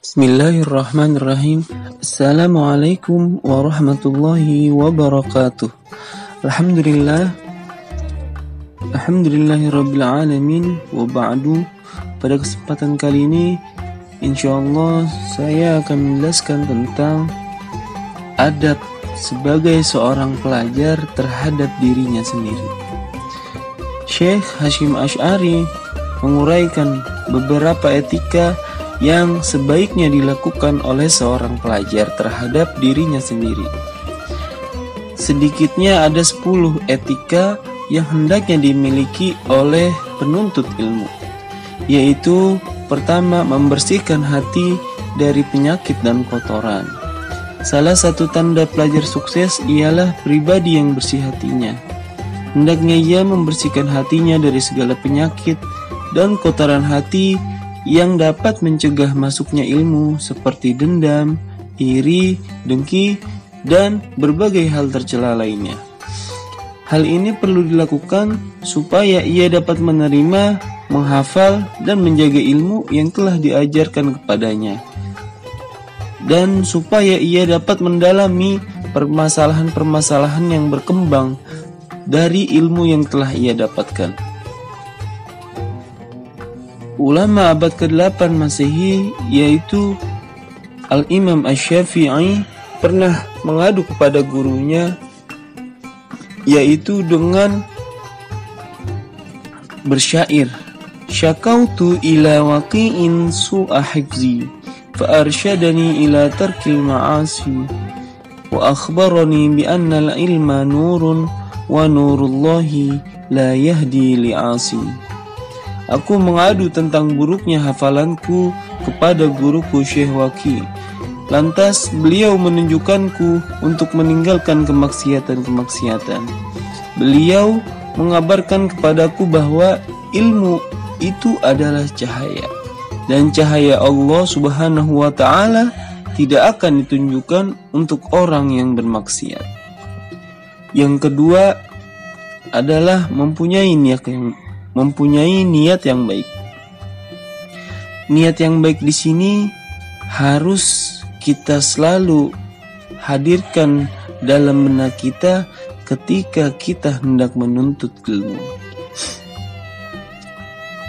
Bismillahirrahmanirrahim. Assalamualaikum warahmatullahi wabarakatuh. Alhamdulillah. Alhamdulillahirabbil alamin wa ba'du. Pada kesempatan kali ini insyaallah saya akan menjelaskan tentang adab sebagai seorang pelajar terhadap dirinya sendiri. Syekh Hasyim Asy'ari menguraikan beberapa etika yang sebaiknya dilakukan oleh seorang pelajar terhadap dirinya sendiri. Sedikitnya ada 10 etika yang hendaknya dimiliki oleh penuntut ilmu, yaitu pertama, membersihkan hati dari penyakit dan kotoran. Salah satu tanda pelajar sukses ialah pribadi yang bersih hatinya. Hendaknya ia membersihkan hatinya dari segala penyakit dan kotoran hati yang dapat mencegah masuknya ilmu seperti dendam, iri, dengki, dan berbagai hal tercela lainnya. Hal ini perlu dilakukan supaya ia dapat menerima, menghafal, dan menjaga ilmu yang telah diajarkan kepadanya, dan supaya ia dapat mendalami permasalahan-permasalahan yang berkembang dari ilmu yang telah ia dapatkan. Ulama abad ke-8 Masehi yaitu Al-Imam Asy-Syafi'i pernah mengadu kepada gurunya, yaitu dengan bersyair, "Syakautu ila waqi'in su'a hifzi fa arsyadani ila tarkil ma'asi wa akhbarani bi anna al-ilma nurun wa nurullahi la yahdi li'asi." Aku mengadu tentang buruknya hafalanku kepada guruku Syekh Waqi. Lantas beliau menunjukkanku untuk meninggalkan kemaksiatan-kemaksiatan. Beliau mengabarkan kepadaku bahwa ilmu itu adalah cahaya, dan cahaya Allah Subhanahu wa ta'ala tidak akan ditunjukkan untuk orang yang bermaksiat. Yang kedua adalah mempunyai niat yang baik. Niat yang baik di sini harus kita selalu hadirkan dalam benak kita ketika kita hendak menuntut ilmu.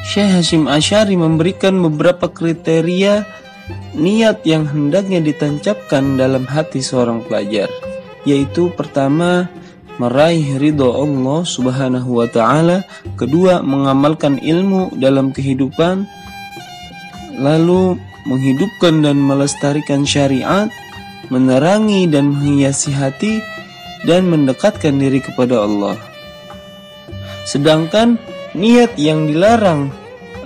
Syekh Hasyim Asy'ari memberikan beberapa kriteria niat yang hendaknya ditancapkan dalam hati seorang pelajar, yaitu pertama, meraih ridho Allah Subhanahu wa ta'ala. Kedua, mengamalkan ilmu dalam kehidupan, lalu menghidupkan dan melestarikan syariat, menerangi dan menghiasi hati, dan mendekatkan diri kepada Allah. Sedangkan niat yang dilarang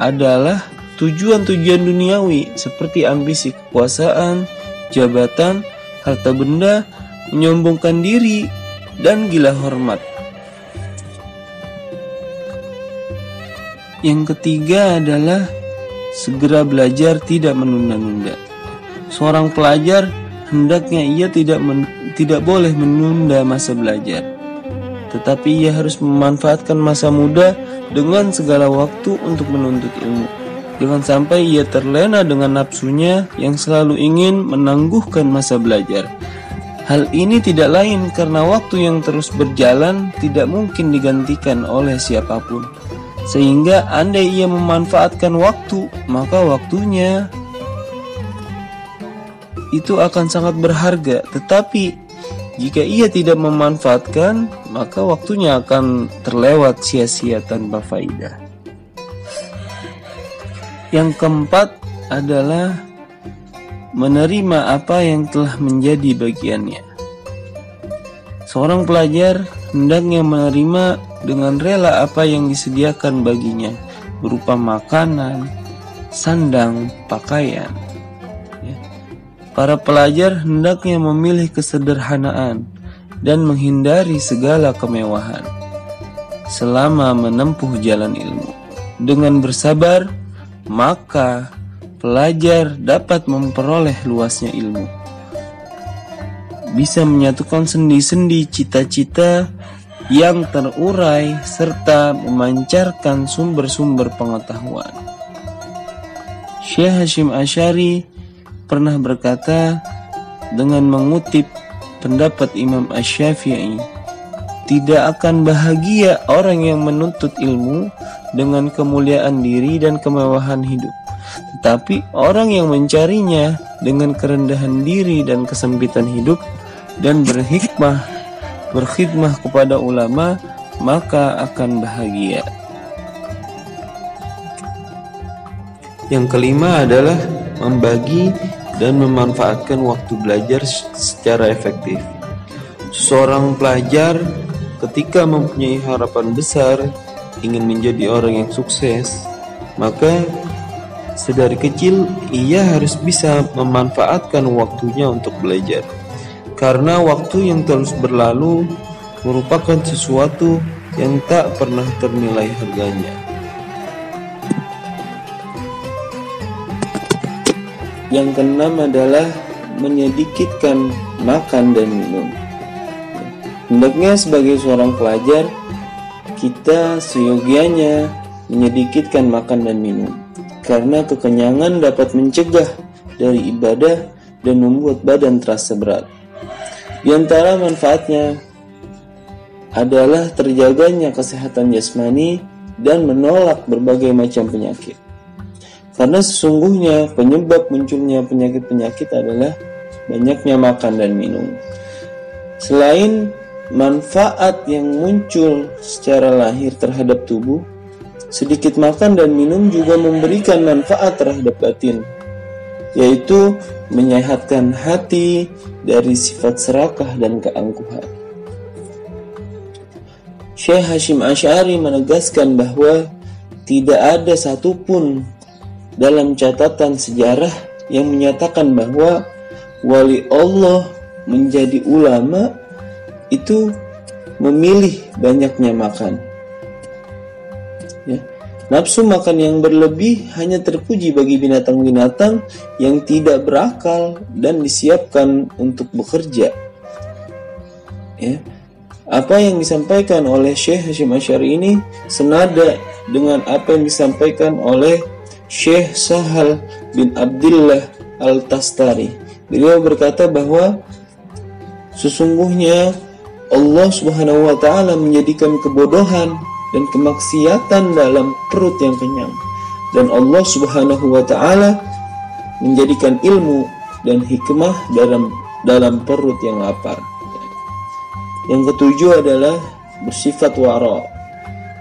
adalah tujuan-tujuan duniawi seperti ambisi kekuasaan, jabatan, harta benda, menyombongkan diri, dan gila hormat. Yang ketiga adalah segera belajar, tidak menunda-nunda. Seorang pelajar hendaknya ia tidak boleh menunda masa belajar, tetapi ia harus memanfaatkan masa muda dengan segala waktu untuk menuntut ilmu. Jangan sampai ia terlena dengan nafsunya yang selalu ingin menangguhkan masa belajar. Hal ini tidak lain karena waktu yang terus berjalan tidak mungkin digantikan oleh siapapun. Sehingga andai ia memanfaatkan waktu, maka waktunya itu akan sangat berharga. Tetapi jika ia tidak memanfaatkan, maka waktunya akan terlewat sia-sia tanpa faidah. Yang keempat adalah menerima apa yang telah menjadi bagiannya. Seorang pelajar hendaknya menerima dengan rela apa yang disediakan baginya, berupa makanan, sandang, pakaian. Para pelajar hendaknya memilih kesederhanaan dan menghindari segala kemewahan selama menempuh jalan ilmu. Dengan bersabar, maka pelajar dapat memperoleh luasnya ilmu, bisa menyatukan sendi-sendi cita-cita yang terurai serta memancarkan sumber-sumber pengetahuan. Syekh Hasyim Asy'ari pernah berkata dengan mengutip pendapat Imam Asy-Syafi'i, tidak akan bahagia orang yang menuntut ilmu dengan kemuliaan diri dan kemewahan hidup, tetapi orang yang mencarinya dengan kerendahan diri dan kesempitan hidup dan berkhidmah kepada ulama, maka akan bahagia. Yang kelima adalah membagi dan memanfaatkan waktu belajar secara efektif. Seorang pelajar ketika mempunyai harapan besar ingin menjadi orang yang sukses, maka sedari kecil ia harus bisa memanfaatkan waktunya untuk belajar. Karena waktu yang terus berlalu merupakan sesuatu yang tak pernah ternilai harganya. Yang keenam adalah menyedikitkan makan dan minum. Hendaknya sebagai seorang pelajar, kita seyogianya menyedikitkan makan dan minum, karena kekenyangan dapat mencegah dari ibadah dan membuat badan terasa berat. Di antara manfaatnya adalah terjaganya kesehatan jasmani dan menolak berbagai macam penyakit. Karena sesungguhnya penyebab munculnya penyakit-penyakit adalah banyaknya makan dan minum. Selain manfaat yang muncul secara lahir terhadap tubuh, sedikit makan dan minum juga memberikan manfaat terhadap batin, yaitu menyehatkan hati dari sifat serakah dan keangkuhan. Syekh Hasyim Asy'ari menegaskan bahwa tidak ada satupun dalam catatan sejarah yang menyatakan bahwa wali Allah menjadi ulama itu memilih banyaknya makan. Ya. Nafsu makan yang berlebih hanya terpuji bagi binatang-binatang yang tidak berakal dan disiapkan untuk bekerja. Ya. Apa yang disampaikan oleh Syekh Hasyim Asy'ari ini senada dengan apa yang disampaikan oleh Syekh Sahal bin Abdullah Al-Tastari. Beliau berkata bahwa sesungguhnya Allah Subhanahu wa taala menjadikan kebodohan dan kemaksiatan dalam perut yang kenyang, dan Allah Subhanahu wa taala menjadikan ilmu dan hikmah dalam perut yang lapar. Yang ketujuh adalah bersifat wara,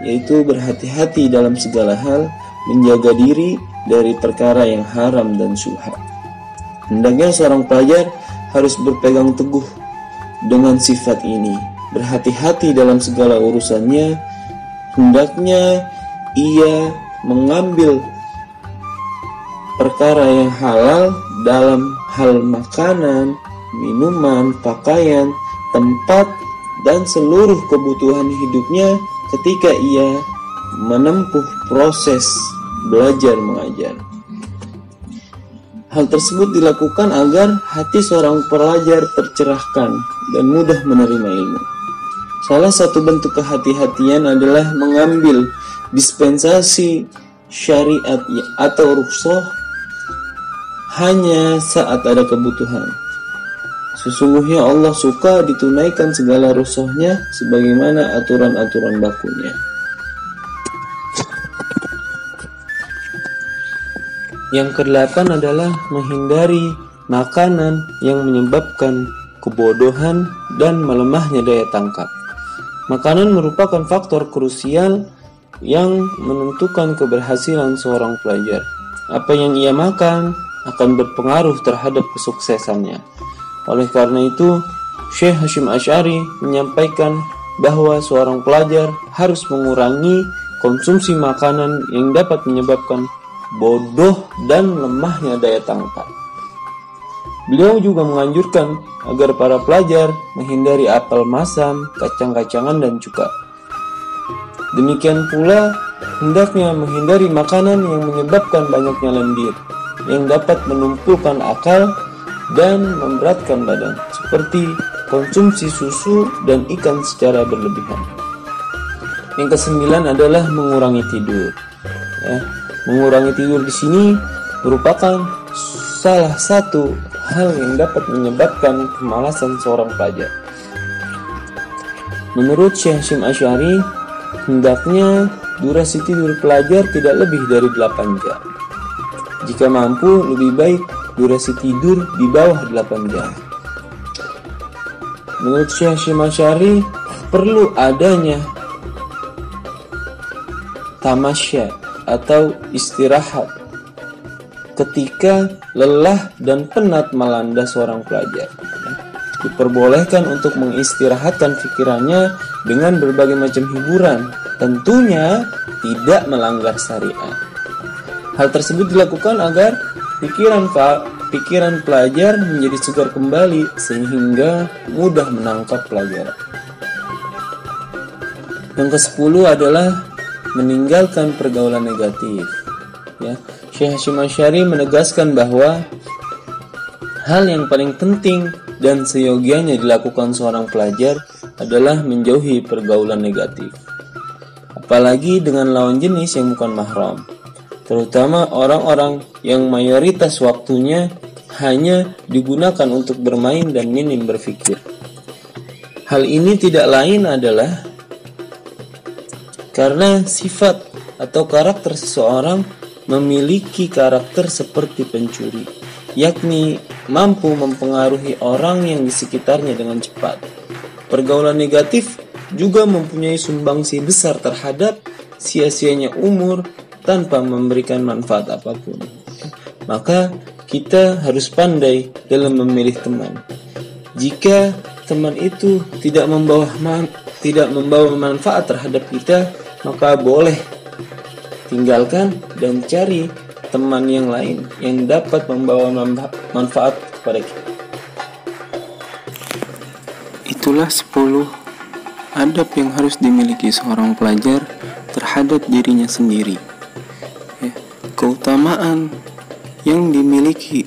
yaitu berhati-hati dalam segala hal, menjaga diri dari perkara yang haram dan syubhat. Hendaknya seorang pelajar harus berpegang teguh dengan sifat ini, berhati-hati dalam segala urusannya. Hendaknya ia mengambil perkara yang halal dalam hal makanan, minuman, pakaian, tempat, dan seluruh kebutuhan hidupnya ketika ia menempuh proses belajar mengajar. Hal tersebut dilakukan agar hati seorang pelajar tercerahkan dan mudah menerima ilmu. Salah satu bentuk kehati-hatian adalah mengambil dispensasi syariat atau rukhsah hanya saat ada kebutuhan. Sesungguhnya Allah suka ditunaikan segala rukhsahnya sebagaimana aturan-aturan bakunya. Yang kedelapan adalah menghindari makanan yang menyebabkan kebodohan dan melemahnya daya tangkap. Makanan merupakan faktor krusial yang menentukan keberhasilan seorang pelajar. Apa yang ia makan akan berpengaruh terhadap kesuksesannya. Oleh karena itu, Syekh Hasyim Asy'ari menyampaikan bahwa seorang pelajar harus mengurangi konsumsi makanan yang dapat menyebabkan bodoh dan lemahnya daya tangkap. Beliau juga menganjurkan agar para pelajar menghindari apel masam, kacang-kacangan, dan cuka. Demikian pula, hendaknya menghindari makanan yang menyebabkan banyaknya lendir, yang dapat menumpukan akal dan memberatkan badan, seperti konsumsi susu dan ikan secara berlebihan. Yang kesembilan adalah mengurangi tidur. Mengurangi tidur di sini merupakan salah satu hal yang dapat menyebabkan kemalasan seorang pelajar. Menurut Syekh Hasyim Asy'ari, hendaknya durasi tidur pelajar tidak lebih dari 8 jam. Jika mampu, lebih baik durasi tidur di bawah 8 jam. Menurut Syekh Hasyim Asy'ari, perlu adanya tamasya atau istirahat ketika lelah dan penat melanda seorang pelajar. Diperbolehkan untuk mengistirahatkan pikirannya dengan berbagai macam hiburan, tentunya tidak melanggar syariat. Hal tersebut dilakukan agar pikiran pelajar menjadi segar kembali sehingga mudah menangkap pelajaran. Yang ke-10 adalah meninggalkan pergaulan negatif. Ya, Syekh Hasyim Asy'ari menegaskan bahwa hal yang paling penting dan seyogianya dilakukan seorang pelajar adalah menjauhi pergaulan negatif, apalagi dengan lawan jenis yang bukan mahram, terutama orang-orang yang mayoritas waktunya hanya digunakan untuk bermain dan minim berpikir. Hal ini tidak lain adalah karena sifat atau karakter seseorang memiliki karakter seperti pencuri, yakni mampu mempengaruhi orang yang di sekitarnya dengan cepat. Pergaulan negatif juga mempunyai sumbangsi besar terhadap sia-sianya umur tanpa memberikan manfaat apapun. Maka kita harus pandai dalam memilih teman. Jika teman itu tidak membawa manfaat terhadap kita, maka boleh tinggalkan dan cari teman yang lain yang dapat membawa manfaat kepada kita. Itulah 10 adab yang harus dimiliki seorang pelajar terhadap dirinya sendiri. Keutamaan yang dimiliki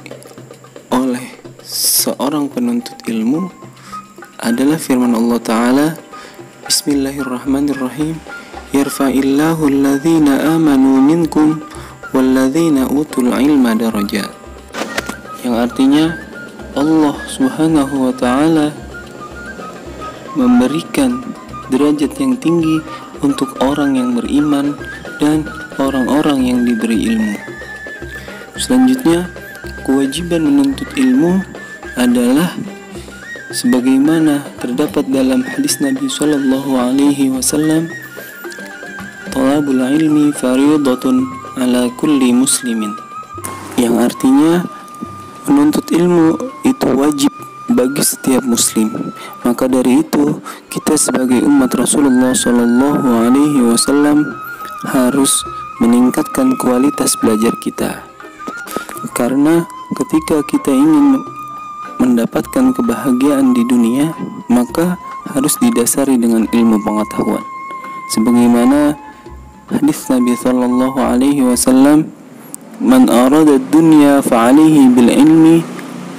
oleh seorang penuntut ilmu adalah firman Allah Ta'ala, Bismillahirrahmanirrahim, Yarfa'illahu alladhina amanu minkum walladzina utul ilma darajat. Yang artinya Allah Subhanahu wa Ta'ala memberikan derajat yang tinggi untuk orang yang beriman dan orang-orang yang diberi ilmu. Selanjutnya, kewajiban menuntut ilmu adalah sebagaimana terdapat dalam hadis Nabi sallallahu alaihi wasallam, "Thalabul ilmi fardhatun ala kulli muslimin." Yang artinya menuntut ilmu itu wajib bagi setiap muslim. Maka dari itu, kita sebagai umat Rasulullah sallallahu alaihi wasallam harus meningkatkan kualitas belajar kita. Karena ketika kita ingin mendapatkan kebahagiaan di dunia, maka harus didasari dengan ilmu pengetahuan. Sebagaimana hadis Nabi sallallahu alaihi wasallam, "Man arada ad-dunya fa'alaihi bil ilmi,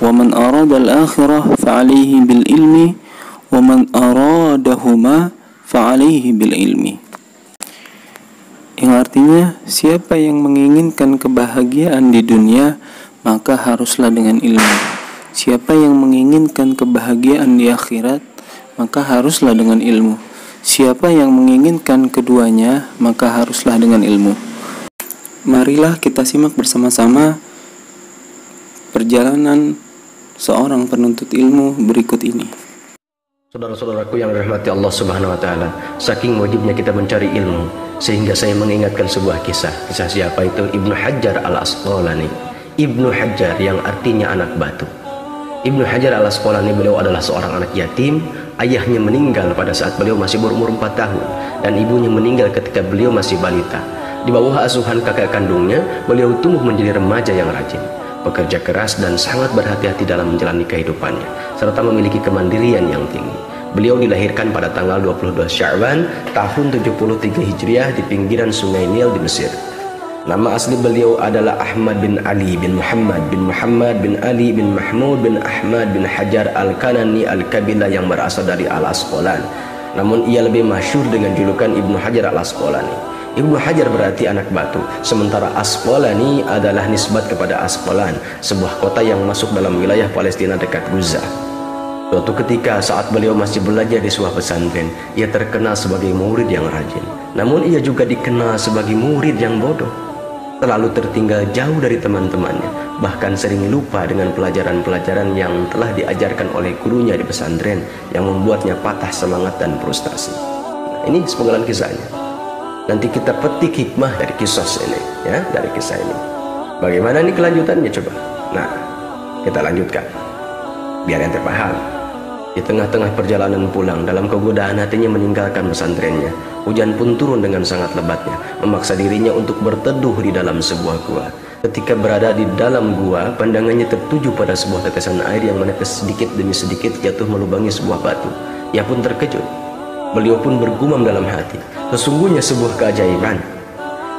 wa man arada al-akhirah fa'alaihi bil ilmi, wa man aradahuma fa'alaihi bil ilmi." Yang artinya, siapa yang menginginkan kebahagiaan di dunia, maka haruslah dengan ilmu. Siapa yang menginginkan kebahagiaan di akhirat, maka haruslah dengan ilmu. Siapa yang menginginkan keduanya, maka haruslah dengan ilmu. Marilah kita simak bersama-sama perjalanan seorang penuntut ilmu berikut ini. Saudara-saudaraku yang dirahmati Allah Subhanahu wa Ta'ala, saking wajibnya kita mencari ilmu, sehingga saya mengingatkan sebuah kisah. Kisah siapa itu? Ibnu Hajar al-Asqalani. Ibnu Hajar yang artinya anak batu. Ibnu Hajar al-Asqalani, beliau adalah seorang anak yatim. Ayahnya meninggal pada saat beliau masih berumur 4 tahun, dan ibunya meninggal ketika beliau masih balita. Di bawah asuhan kakak kandungnya, beliau tumbuh menjadi remaja yang rajin, bekerja keras dan sangat berhati-hati dalam menjalani kehidupannya, serta memiliki kemandirian yang tinggi. Beliau dilahirkan pada tanggal 22 Sya'ban tahun 73 Hijriah di pinggiran Sungai Nil di Mesir. Nama asli beliau adalah Ahmad bin Ali bin Muhammad bin Muhammad bin Ali bin Mahmud bin Ahmad bin Hajar al-Kanani al-Kabilah yang berasal dari Al-Asqalan. Namun ia lebih masyhur dengan julukan Ibnu Hajar al-Asqalani. Ibnu Hajar berarti anak batu, sementara Asqalani adalah nisbat kepada Asqalan, sebuah kota yang masuk dalam wilayah Palestina dekat Gaza. Suatu ketika saat beliau masih belajar di sebuah pesantren, ia terkenal sebagai murid yang rajin. Namun ia juga dikenal sebagai murid yang bodoh, terlalu tertinggal jauh dari teman-temannya, bahkan sering lupa dengan pelajaran-pelajaran yang telah diajarkan oleh gurunya di pesantren, yang membuatnya patah semangat dan frustasi. Nah, ini sepenggalan kisahnya. Nanti kita petik hikmah dari kisah ini, ya, dari kisah ini. Bagaimana ini kelanjutannya coba? Nah, kita lanjutkan biar ente paham. Di tengah-tengah perjalanan pulang, dalam kegodaan hatinya meninggalkan pesantrennya, hujan pun turun dengan sangat lebatnya, memaksa dirinya untuk berteduh di dalam sebuah gua. Ketika berada di dalam gua, pandangannya tertuju pada sebuah tetesan air yang menetes sedikit demi sedikit jatuh melubangi sebuah batu. Ia pun terkejut. Beliau pun bergumam dalam hati, sesungguhnya sebuah keajaiban.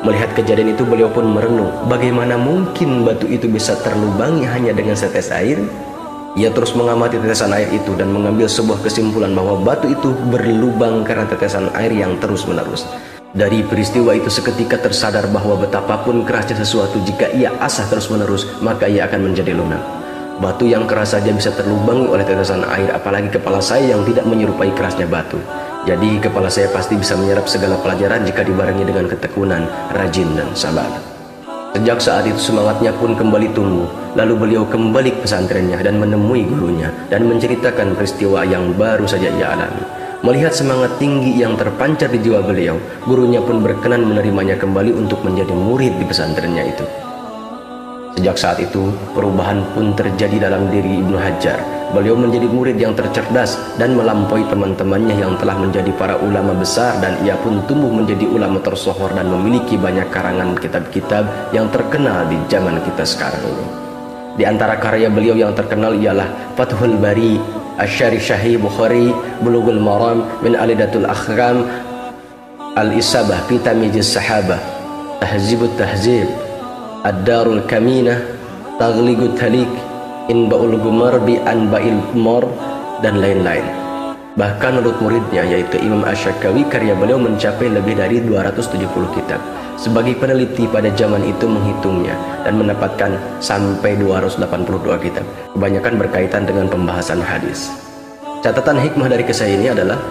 Melihat kejadian itu, beliau pun merenung, bagaimana mungkin batu itu bisa terlubangi hanya dengan setes air? Ia terus mengamati tetesan air itu dan mengambil sebuah kesimpulan bahwa batu itu berlubang karena tetesan air yang terus-menerus. Dari peristiwa itu seketika tersadar bahwa betapapun kerasnya sesuatu, jika ia asah terus-menerus, maka ia akan menjadi lunak. Batu yang keras saja bisa terlubangi oleh tetesan air, apalagi kepala saya yang tidak menyerupai kerasnya batu. Jadi kepala saya pasti bisa menyerap segala pelajaran jika dibarengi dengan ketekunan, rajin, dan sabar. Sejak saat itu semangatnya pun kembali tumbuh. Lalu beliau kembali ke pesantrennya dan menemui gurunya dan menceritakan peristiwa yang baru saja ia alami. Melihat semangat tinggi yang terpancar di jiwa beliau, gurunya pun berkenan menerimanya kembali untuk menjadi murid di pesantrennya itu. Sejak saat itu, perubahan pun terjadi dalam diri Ibnu Hajar. Beliau menjadi murid yang tercerdas dan melampaui teman-temannya yang telah menjadi para ulama besar, dan ia pun tumbuh menjadi ulama tersohor dan memiliki banyak karangan kitab-kitab yang terkenal di zaman kita sekarang ini. Di antara karya beliau yang terkenal ialah Fathul Bari, Asy-Syarih Sahih Bukhari, Bulughul Maram min Alidatul Akhram, Al-Isabah fi Tamyiz Sahabah, Tahzibut Tahzib, Ad-Darul Kaminah, Taghliqut Talik, Inba'ul Gumar bi Anba'il Umar, dan lain-lain. Bahkan menurut muridnya yaitu Imam Asy-Syakawi, karya beliau mencapai lebih dari 270 kitab. Sebagai peneliti pada zaman itu menghitungnya dan mendapatkan sampai 282 kitab. Kebanyakan berkaitan dengan pembahasan hadis. Catatan hikmah dari kisah ini adalah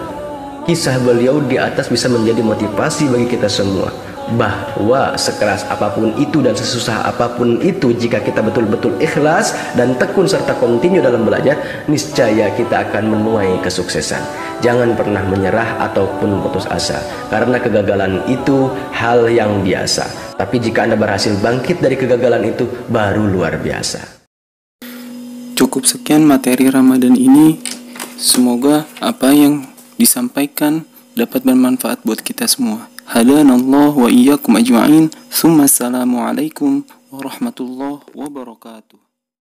kisah beliau di atas bisa menjadi motivasi bagi kita semua, bahwa sekeras apapun itu dan sesusah apapun itu, jika kita betul-betul ikhlas dan tekun serta kontinu dalam belajar, niscaya kita akan menuai kesuksesan. Jangan pernah menyerah ataupun putus asa, karena kegagalan itu hal yang biasa. Tapi jika Anda berhasil bangkit dari kegagalan itu, baru luar biasa. Cukup sekian materi Ramadan ini. Semoga apa yang disampaikan dapat bermanfaat buat kita semua. Hadanallah wa iyyakum ajma'in. Tsumma assalamualaikum warahmatullahi wabarakatuh.